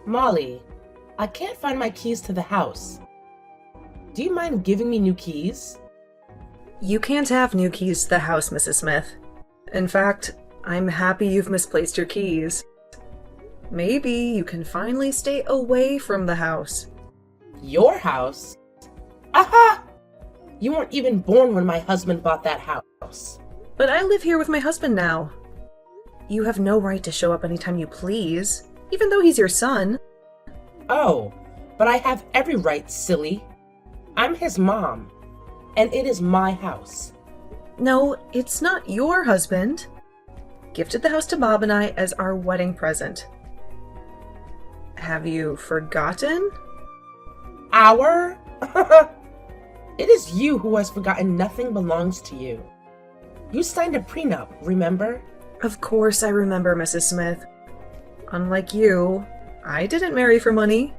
Molly, I can't find my keys to the house. Do you mind giving me new keys? You can't have new keys to the house, Mrs. Smith. In fact, I'm happy you've misplaced your keys. Maybe you can finally stay away from the house. Your house? Aha! You weren't even born when my husband bought that house. But I live here with my husband now. You have no right to show up anytime you please, even though he's your son. Oh, but I have every right, silly. I'm his mom, and it is my house. No, it's not your husband. Gifted the house to Bob and I as our wedding present. Have you forgotten? Our? It is you who has forgotten nothing belongs to you. You signed a prenup, remember? Of course I remember, Mrs. Smith. Unlike you, I didn't marry for money.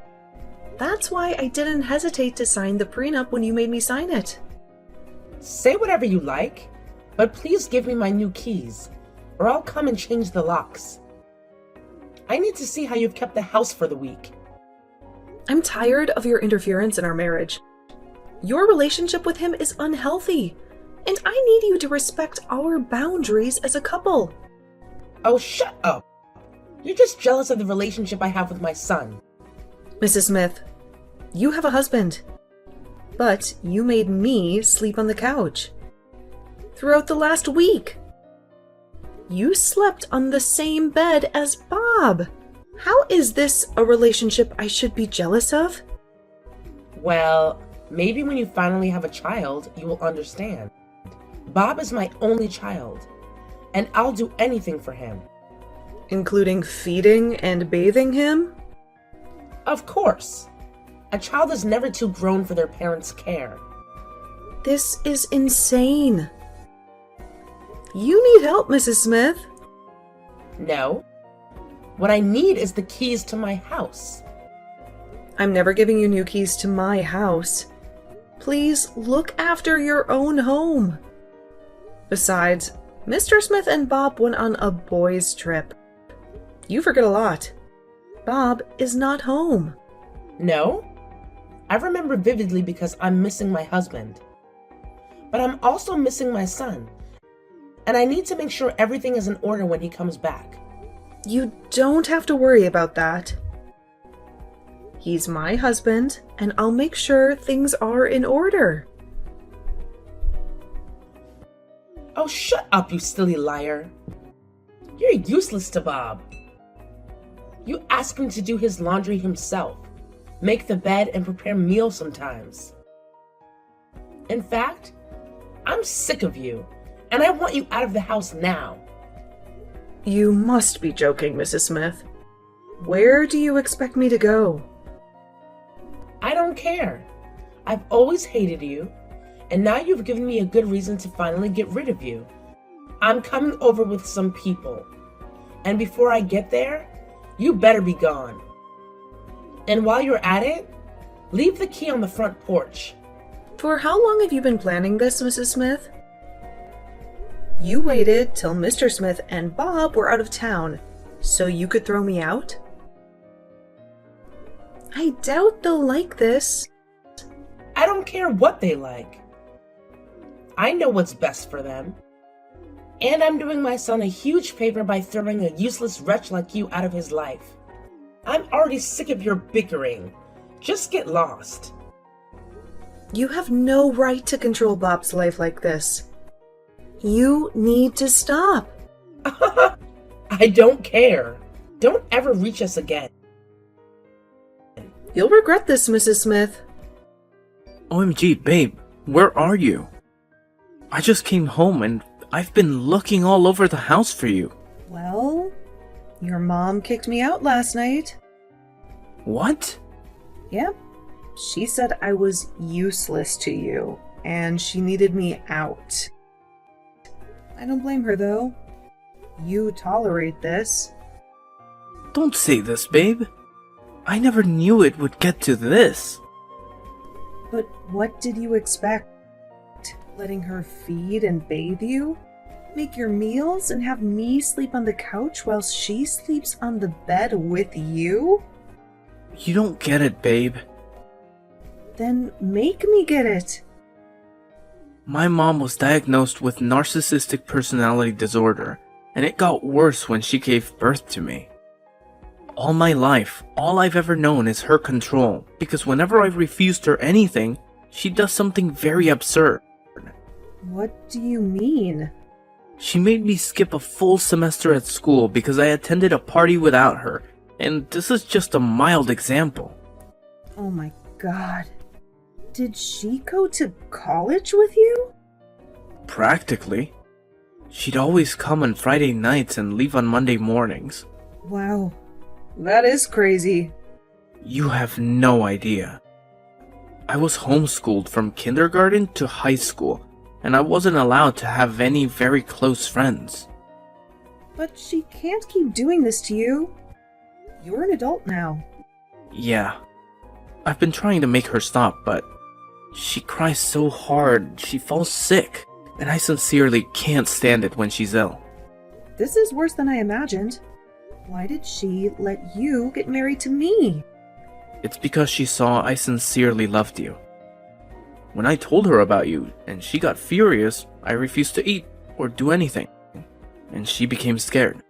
That's why I didn't hesitate to sign the prenup when you made me sign it. Say whatever you like, but please give me my new keys, or I'll come and change the locks. I need to see how you've kept the house for the week. I'm tired of your interference in our marriage. Your relationship with him is unhealthy, and I need you to respect our boundaries as a couple. Oh, shut up. You're just jealous of the relationship I have with my son. Mrs. Smith, you have a husband, but you made me sleep on the couch. Throughout the last week, you slept on the same bed as Bob. How is this a relationship I should be jealous of? Well, maybe when you finally have a child, you will understand. Bob is my only child, and I'll do anything for him. Including feeding and bathing him? Of course. A child is never too grown for their parents' care. This is insane. You need help, Mrs. Smith. No. What I need is the keys to my house. I'm never giving you new keys to my house. Please look after your own home. Besides, Mr. Smith and Bob went on a boys' trip. You forget a lot. Bob is not home. No? I remember vividly because I'm missing my husband. But I'm also missing my son. And I need to make sure everything is in order when he comes back. You don't have to worry about that. He's my husband, and I'll make sure things are in order. Oh, shut up, you silly liar. You're useless to Bob. You ask him to do his laundry himself, make the bed, and prepare meals sometimes. In fact, I'm sick of you, and I want you out of the house now. You must be joking, Mrs. Smith. Where do you expect me to go? I don't care. I've always hated you, and now you've given me a good reason to finally get rid of you. I'm coming over with some people, and before I get there, you better be gone. And while you're at it, leave the key on the front porch. For how long have you been planning this, Mrs. Smith? You waited till Mr. Smith and Bob were out of town, so you could throw me out? I doubt they'll like this. I don't care what they like. I know what's best for them. And I'm doing my son a huge favor by throwing a useless wretch like you out of his life. I'm already sick of your bickering. Just get lost. You have no right to control Bob's life like this. You need to stop. I don't care. Don't ever reach us again. You'll regret this, Mrs. Smith. OMG, babe, where are you? I just came home and I've been looking all over the house for you. Well, your mom kicked me out last night. What? Yep. She said I was useless to you, and she needed me out. I don't blame her, though. You tolerate this. Don't say this, babe. I never knew it would get to this. But what did you expect? Letting her feed and bathe you? Make your meals and have me sleep on the couch while she sleeps on the bed with you? You don't get it, babe. Then make me get it. My mom was diagnosed with narcissistic personality disorder, and it got worse when she gave birth to me. All my life, all I've ever known is her control, because whenever I've refused her anything, she does something very absurd. What do you mean? She made me skip a full semester at school because I attended a party without her, and this is just a mild example. Oh my god. Did she go to college with you? Practically. She'd always come on Friday nights and leave on Monday mornings. Wow. That is crazy. You have no idea. I was homeschooled from kindergarten to high school, and I wasn't allowed to have any very close friends. But she can't keep doing this to you. You're an adult now. Yeah. I've been trying to make her stop, but she cries so hard, she falls sick, and I sincerely can't stand it when she's ill. This is worse than I imagined. Why did she let you get married to me? It's because she saw I sincerely loved you. When I told her about you, and she got furious, I refused to eat or do anything, and she became scared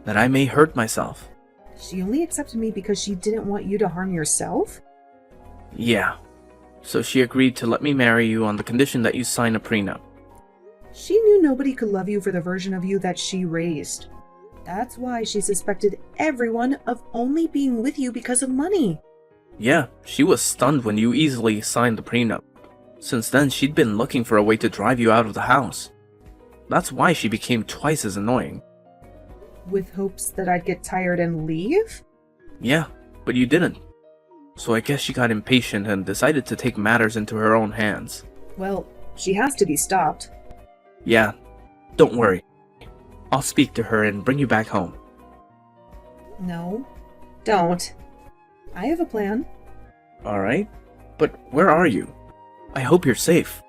that I may hurt myself. She only accepted me because she didn't want you to harm yourself? Yeah. So she agreed to let me marry you on the condition that you sign a prenup. She knew nobody could love you for the version of you that she raised. That's why she suspected everyone of only being with you because of money. Yeah, she was stunned when you easily signed the prenup. Since then, she'd been looking for a way to drive you out of the house. That's why she became twice as annoying. With hopes that I'd get tired and leave? Yeah, but you didn't. So I guess she got impatient and decided to take matters into her own hands. Well, she has to be stopped. Yeah, don't worry. I'll speak to her and bring you back home. No, don't. I have a plan. Alright, but where are you? I hope you're safe.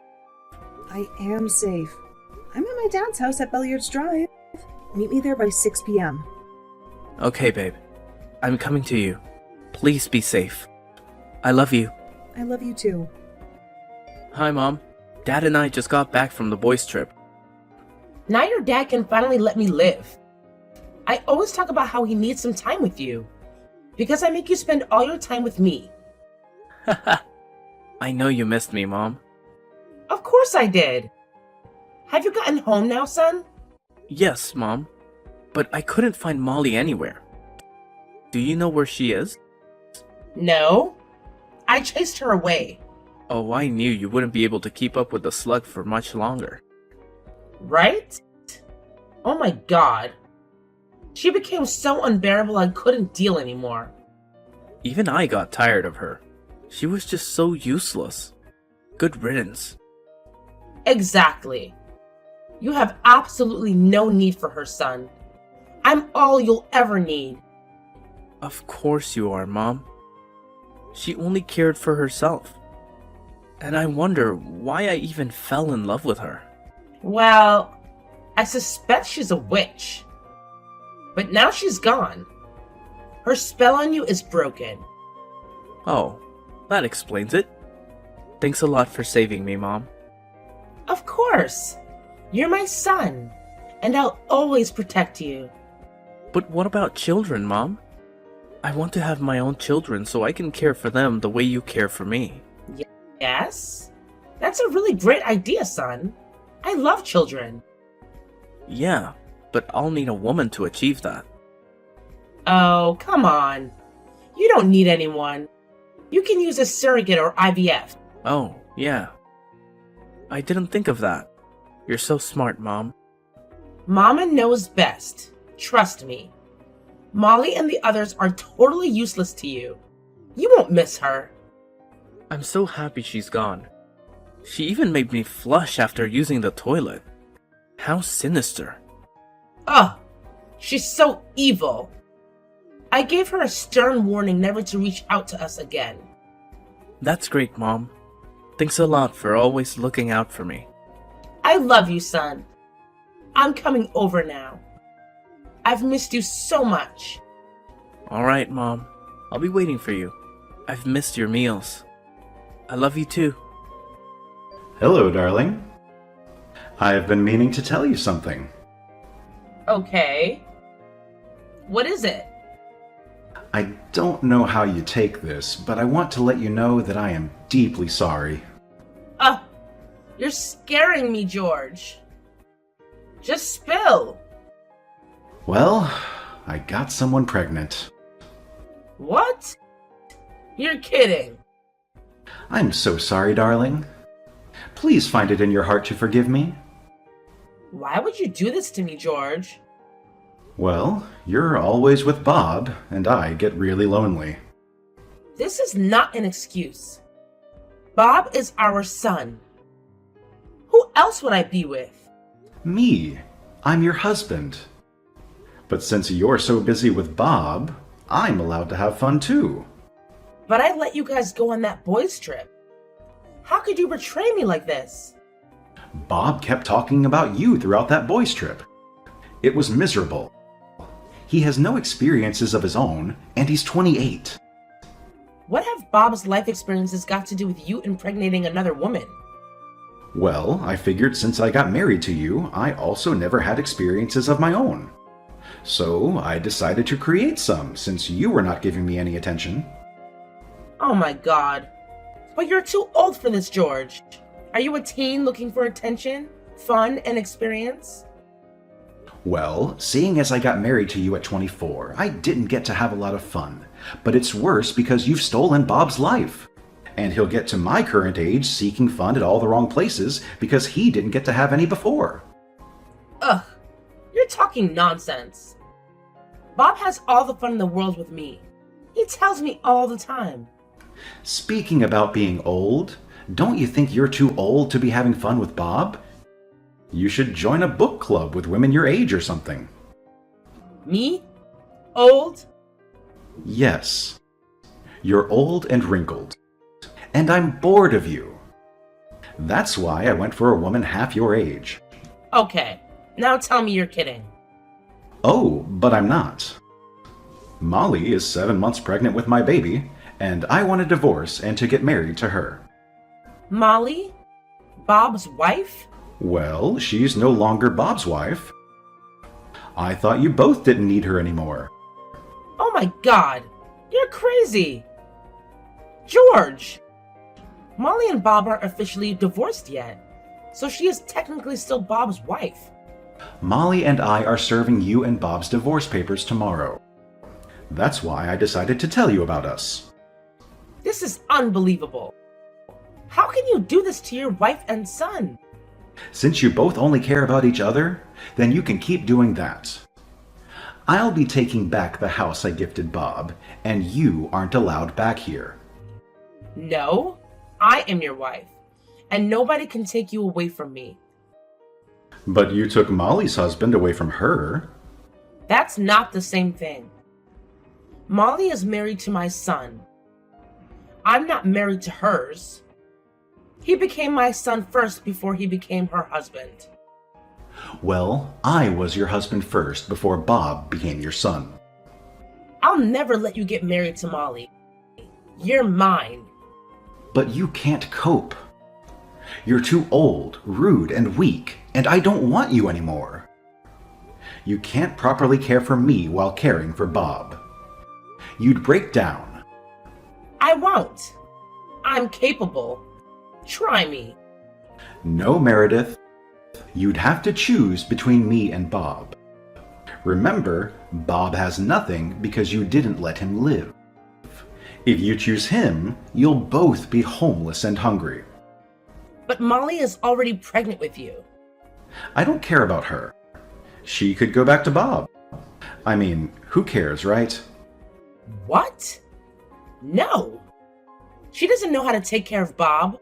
I am safe. I'm at my dad's house at Belliards Drive. Meet me there by 6 p.m. Okay, babe. I'm coming to you. Please be safe. I love you. I love you too. Hi, Mom. Dad and I just got back from the boys' trip. Now your dad can finally let me live. I always talk about how he needs some time with you, because I make you spend all your time with me. I know you missed me, Mom. Of course I did. Have you gotten home now, son? Yes, Mom. But I couldn't find Molly anywhere. Do you know where she is? No. I chased her away. Oh, I knew you wouldn't be able to keep up with the slug for much longer. Right? Oh my god. She became so unbearable I couldn't deal anymore. Even I got tired of her. She was just so useless. Good riddance. Exactly. You have absolutely no need for her, son. I'm all you'll ever need. Of course you are, Mom. She only cared for herself. And I wonder why I even fell in love with her. Well, I suspect she's a witch. But now she's gone. Her spell on you is broken. Oh, that explains it. Thanks a lot for saving me, Mom. Of course. You're my son, and I'll always protect you. But what about children, Mom? I want to have my own children so I can care for them the way you care for me. Yes? That's a really great idea, son. I love children. Yeah, but I'll need a woman to achieve that. Oh, come on. You don't need anyone. You can use a surrogate or IVF. Oh, yeah. I didn't think of that. You're so smart, Mom. Mama knows best. Trust me. Molly and the others are totally useless to you. You won't miss her. I'm so happy she's gone. She even made me flush after using the toilet. How sinister. Ugh, she's so evil. I gave her a stern warning never to reach out to us again. That's great, Mom. Thanks a lot for always looking out for me. I love you, son. I'm coming over now. I've missed you so much. Alright, Mom. I'll be waiting for you. I've missed your meals. I love you too. Hello, darling. I've been meaning to tell you something. Okay. What is it? I don't know how you take this, but I want to let you know that I am deeply sorry. Oh, you're scaring me, George. Just spill. Well, I got someone pregnant. What? You're kidding. I'm so sorry, darling. Please find it in your heart to forgive me. Why would you do this to me, George? Well, you're always with Bob, and I get really lonely. This is not an excuse. Bob is our son. Who else would I be with? Me. I'm your husband. But since you're so busy with Bob, I'm allowed to have fun too. But I let you guys go on that boys' trip. How could you betray me like this? Bob kept talking about you throughout that boys' trip. It was miserable. He has no experiences of his own, and he's 28. What have Bob's life experiences got to do with you impregnating another woman? Well, I figured since I got married to you, I also never had experiences of my own. So I decided to create some, since you were not giving me any attention. Oh my god. But you're too old for this, George. Are you a teen looking for attention, fun, and experience? Well, seeing as I got married to you at 24, I didn't get to have a lot of fun. But it's worse because you've stolen Bob's life. And he'll get to my current age seeking fun at all the wrong places because he didn't get to have any before. Ugh, you're talking nonsense. Bob has all the fun in the world with me. He tells me all the time. Speaking about being old, don't you think you're too old to be having fun with Bob? You should join a book club with women your age or something. Me? Old? Yes. You're old and wrinkled. And I'm bored of you. That's why I went for a woman half your age. Okay, now tell me you're kidding. Oh, but I'm not. Molly is 7 months pregnant with my baby, and I want a divorce and to get married to her. Molly? Bob's wife? Well, she's no longer Bob's wife. I thought you both didn't need her anymore. Oh my god, you're crazy. George! Molly and Bob aren't officially divorced yet, so she is technically still Bob's wife. Molly and I are serving you and Bob's divorce papers tomorrow. That's why I decided to tell you about us. This is unbelievable. How can you do this to your wife and son? Since you both only care about each other, then you can keep doing that. I'll be taking back the house I gifted Bob, and you aren't allowed back here. No, I am your wife, and nobody can take you away from me. But you took Molly's husband away from her. That's not the same thing. Molly is married to my son. I'm not married to hers. He became my son first before he became her husband. Well, I was your husband first before Bob became your son. I'll never let you get married to Molly. You're mine. But you can't cope. You're too old, rude, and weak, and I don't want you anymore. You can't properly care for me while caring for Bob. You'd break down. I won't. I'm capable. Try me. No, Meredith. You'd have to choose between me and Bob. Remember, Bob has nothing because you didn't let him live. If you choose him, you'll both be homeless and hungry. But Molly is already pregnant with you. I don't care about her. She could go back to Bob. I mean, who cares, right? What? No. She doesn't know how to take care of Bob.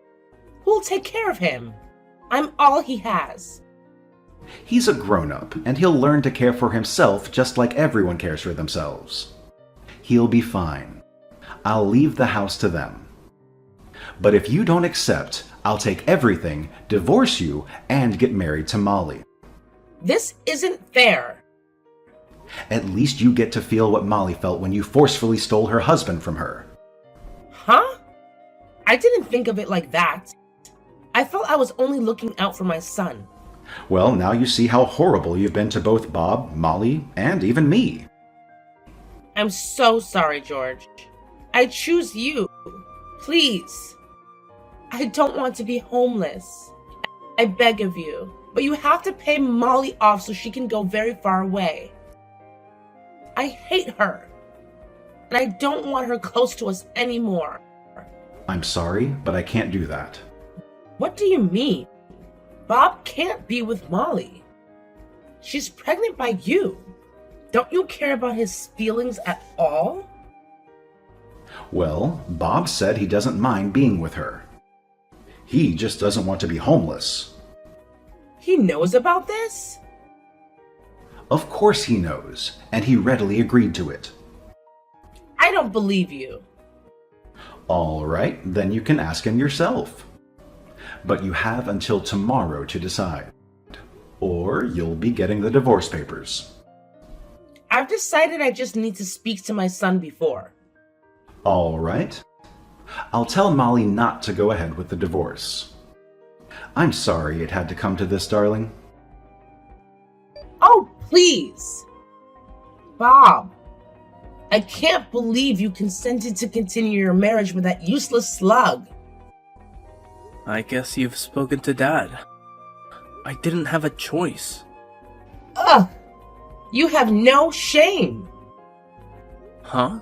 Who'll take care of him? I'm all he has. He's a grown-up, and he'll learn to care for himself just like everyone cares for themselves. He'll be fine. I'll leave the house to them. But if you don't accept, I'll take everything, divorce you, and get married to Molly. This isn't fair. At least you get to feel what Molly felt when you forcefully stole her husband from her. Huh? I didn't think of it like that. I felt I was only looking out for my son. Well, now you see how horrible you've been to both Bob, Molly, and even me. I'm so sorry, George. I choose you. Please. I don't want to be homeless. I beg of you. But you have to pay Molly off so she can go very far away. I hate her. And I don't want her close to us anymore. I'm sorry, but I can't do that. What do you mean? Bob can't be with Molly. She's pregnant by you. Don't you care about his feelings at all? Well, Bob said he doesn't mind being with her. He just doesn't want to be homeless. He knows about this? Of course he knows, and he readily agreed to it. I don't believe you. All right, then you can ask him yourself. But you have until tomorrow to decide, or you'll be getting the divorce papers. I've decided I just need to speak to my son before. All right. I'll tell Molly not to go ahead with the divorce. I'm sorry it had to come to this, darling. Oh, please! Bob, I can't believe you consented to continue your marriage with that useless slug. I guess you've spoken to Dad. I didn't have a choice. Ugh! You have no shame! Huh?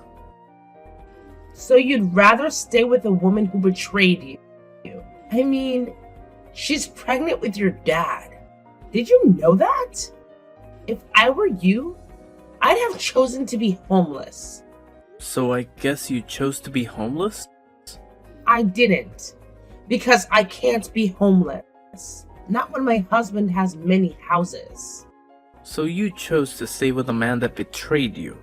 So you'd rather stay with a woman who betrayed you? I mean, she's pregnant with your dad. Did you know that? If I were you, I'd have chosen to be homeless. So I guess you chose to be homeless? I didn't. Because I can't be homeless. Not when my husband has many houses. So you chose to stay with a man that betrayed you.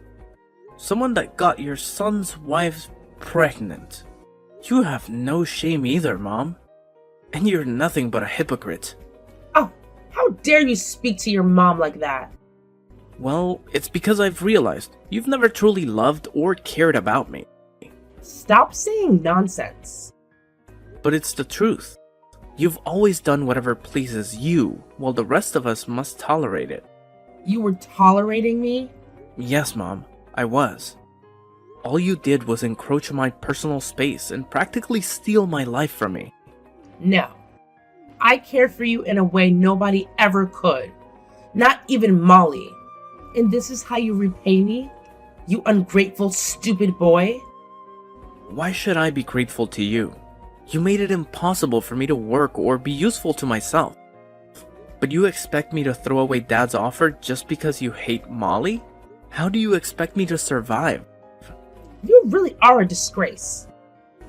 Someone that got your son's wife pregnant. You have no shame either, Mom. And you're nothing but a hypocrite. Oh, how dare you speak to your mom like that? Well, it's because I've realized you've never truly loved or cared about me. Stop saying nonsense. But it's the truth. You've always done whatever pleases you, while the rest of us must tolerate it. You were tolerating me? Yes, Mom, I was. All you did was encroach on my personal space and practically steal my life from me. No. I care for you in a way nobody ever could. Not even Molly. And this is how you repay me? You ungrateful, stupid boy? Why should I be grateful to you? You made it impossible for me to work or be useful to myself. But you expect me to throw away Dad's offer just because you hate Molly? How do you expect me to survive? You really are a disgrace.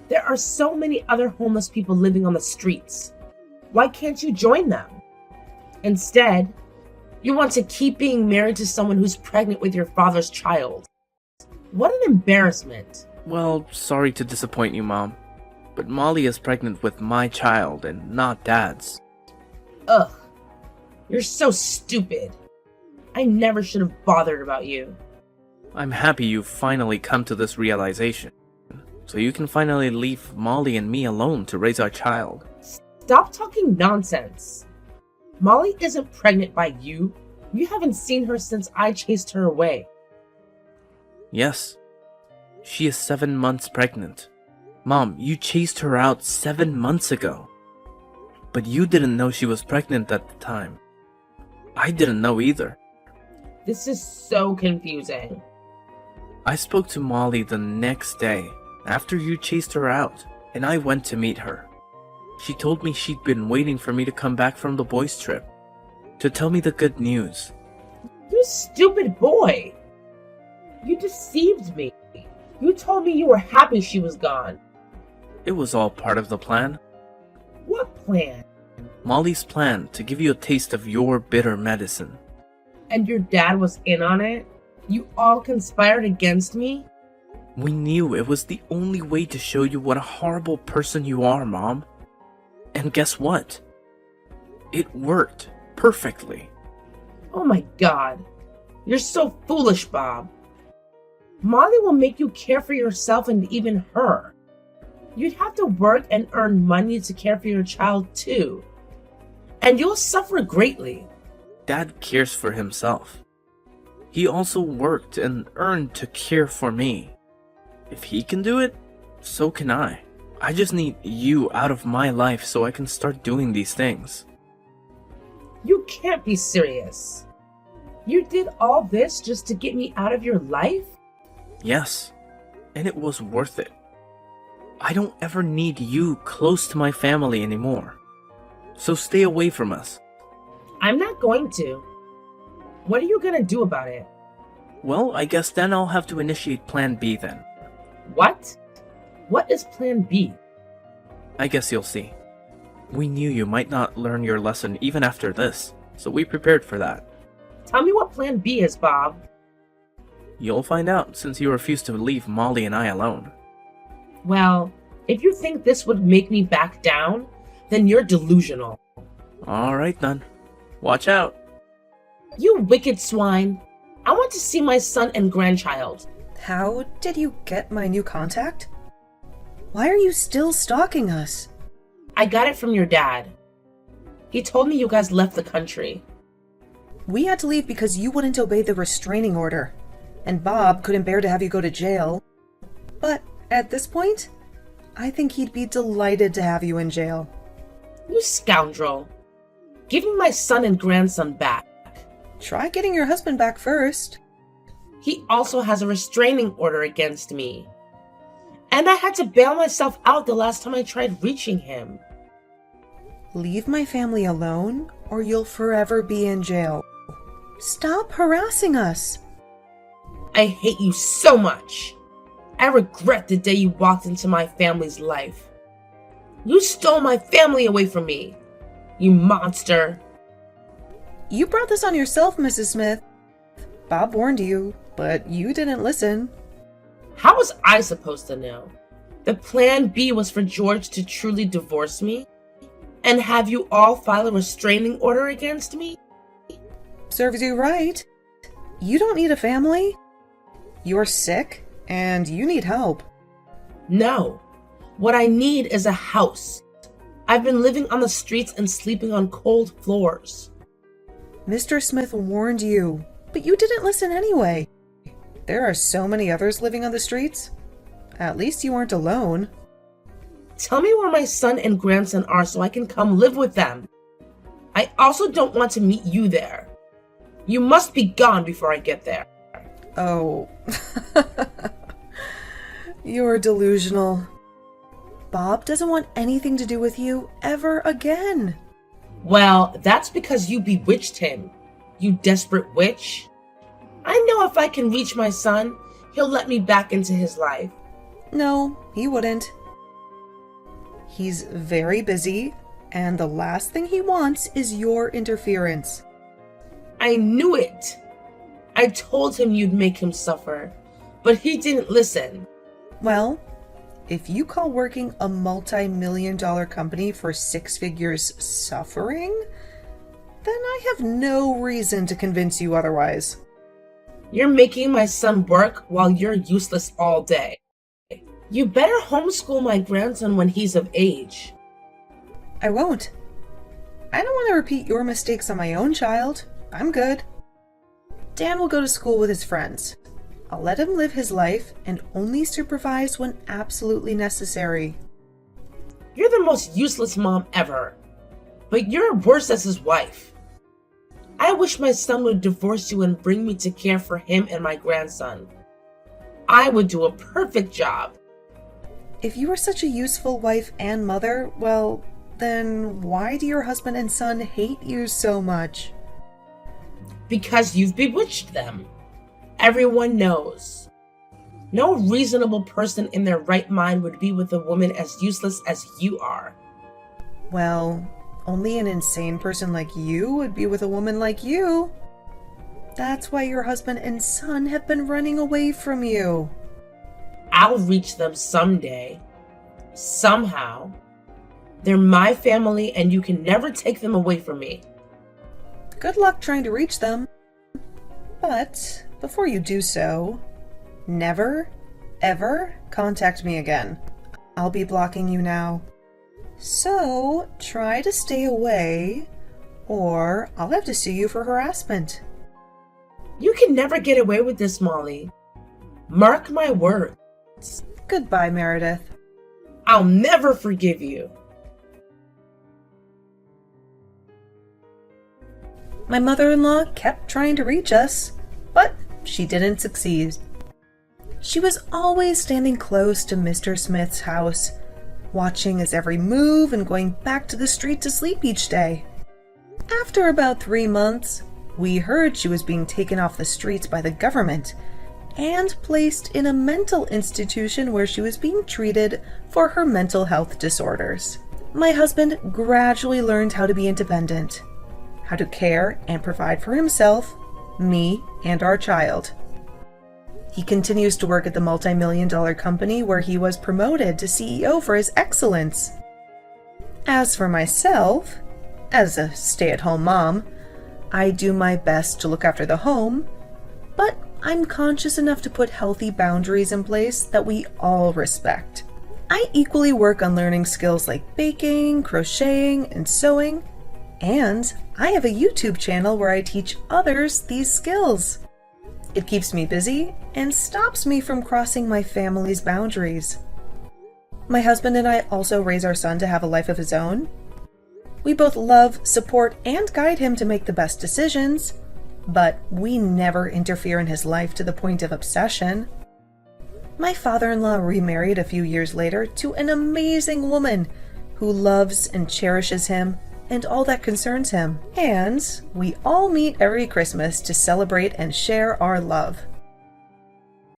There are so many other homeless people living on the streets. Why can't you join them? Instead, you want to keep being married to someone who's pregnant with your father's child. What an embarrassment. Well, sorry to disappoint you, Mom. But Molly is pregnant with my child and not Dad's. Ugh. You're so stupid. I never should have bothered about you. I'm happy you've finally come to this realization. So you can finally leave Molly and me alone to raise our child. Stop talking nonsense. Molly isn't pregnant by you. You haven't seen her since I chased her away. Yes. She is 7 months pregnant. Mom, you chased her out 7 months ago. But you didn't know she was pregnant at the time. I didn't know either. This is so confusing. I spoke to Molly the next day, after you chased her out, and I went to meet her. She told me she'd been waiting for me to come back from the boys' trip, to tell me the good news. You stupid boy! You deceived me. You told me you were happy she was gone. It was all part of the plan. What plan? Molly's plan to give you a taste of your bitter medicine. And your dad was in on it? You all conspired against me? We knew it was the only way to show you what a horrible person you are, Mom. And guess what? It worked perfectly. Oh my god. You're so foolish, Bob. Molly will make you care for yourself and even her. You'd have to work and earn money to care for your child too. And you'll suffer greatly. Dad cares for himself. He also worked and earned to care for me. If he can do it, so can I. I just need you out of my life so I can start doing these things. You can't be serious. You did all this just to get me out of your life? Yes, and it was worth it. I don't ever need you close to my family anymore. So stay away from us. I'm not going to. What are you gonna do about it? Well, I guess then I'll have to initiate Plan B then. What? What is Plan B? I guess you'll see. We knew you might not learn your lesson even after this, so we prepared for that. Tell me what Plan B is, Bob. You'll find out since you refuse to leave Molly and I alone. Well, if you think this would make me back down, then you're delusional. Alright then. Watch out. You wicked swine. I want to see my son and grandchild. How did you get my new contact? Why are you still stalking us? I got it from your dad. He told me you guys left the country. We had to leave because you wouldn't obey the restraining order, and Bob couldn't bear to have you go to jail. But at this point, I think he'd be delighted to have you in jail. You scoundrel. Give me my son and grandson back. Try getting your husband back first. He also has a restraining order against me. And I had to bail myself out the last time I tried reaching him. Leave my family alone, or you'll forever be in jail. Stop harassing us. I hate you so much. I regret the day you walked into my family's life. You stole my family away from me. You monster. You brought this on yourself, Mrs. Smith. Bob warned you, but you didn't listen. How was I supposed to know? The plan B was for George to truly divorce me? And have you all file a restraining order against me? Serves you right. You don't need a family. You're sick, and you need help. No. What I need is a house. I've been living on the streets and sleeping on cold floors. Mr. Smith warned you, but you didn't listen anyway. There are so many others living on the streets. At least you aren't alone. Tell me where my son and grandson are so I can come live with them. I also don't want to meet you there. You must be gone before I get there. Oh. You're delusional. Bob doesn't want anything to do with you ever again. Well, that's because you bewitched him, you desperate witch. I know if I can reach my son, he'll let me back into his life. No, he wouldn't. He's very busy, and the last thing he wants is your interference. I knew it. I told him you'd make him suffer, but he didn't listen. Well, if you call working a multi-million-dollar company for 6 figures suffering, then I have no reason to convince you otherwise. You're making my son work while you're useless all day. You better homeschool my grandson when he's of age. I won't. I don't want to repeat your mistakes on my own child. I'm good. Dan will go to school with his friends. I'll let him live his life and only supervise when absolutely necessary. You're the most useless mom ever, but you're worse as his wife. I wish my son would divorce you and bring me to care for him and my grandson. I would do a perfect job. If you are such a useful wife and mother, well, then why do your husband and son hate you so much? Because you've bewitched them. Everyone knows. No reasonable person in their right mind would be with a woman as useless as you are. Well, only an insane person like you would be with a woman like you. That's why your husband and son have been running away from you. I'll reach them someday. Somehow. They're my family and you can never take them away from me. Good luck trying to reach them. But before you do so, never, ever contact me again. I'll be blocking you now. So try to stay away, or I'll have to sue you for harassment. You can never get away with this, Molly. Mark my words. Goodbye, Meredith. I'll never forgive you. My mother-in-law kept trying to reach us, but she didn't succeed. She was always standing close to Mr. Smith's house, watching his every move and going back to the street to sleep each day. After about 3 months, we heard she was being taken off the streets by the government and placed in a mental institution where she was being treated for her mental health disorders. My husband gradually learned how to be independent, how to care and provide for himself, me, and our child. He continues to work at the multi-million-dollar company where he was promoted to CEO for his excellence. As for myself, as a stay-at-home mom, I do my best to look after the home, but I'm conscious enough to put healthy boundaries in place that we all respect. I equally work on learning skills like baking, crocheting, and sewing, and I have a YouTube channel where I teach others these skills. It keeps me busy and stops me from crossing my family's boundaries. My husband and I also raise our son to have a life of his own. We both love, support, and guide him to make the best decisions, but we never interfere in his life to the point of obsession. My father-in-law remarried a few years later to an amazing woman who loves and cherishes him and all that concerns him. And we all meet every Christmas to celebrate and share our love.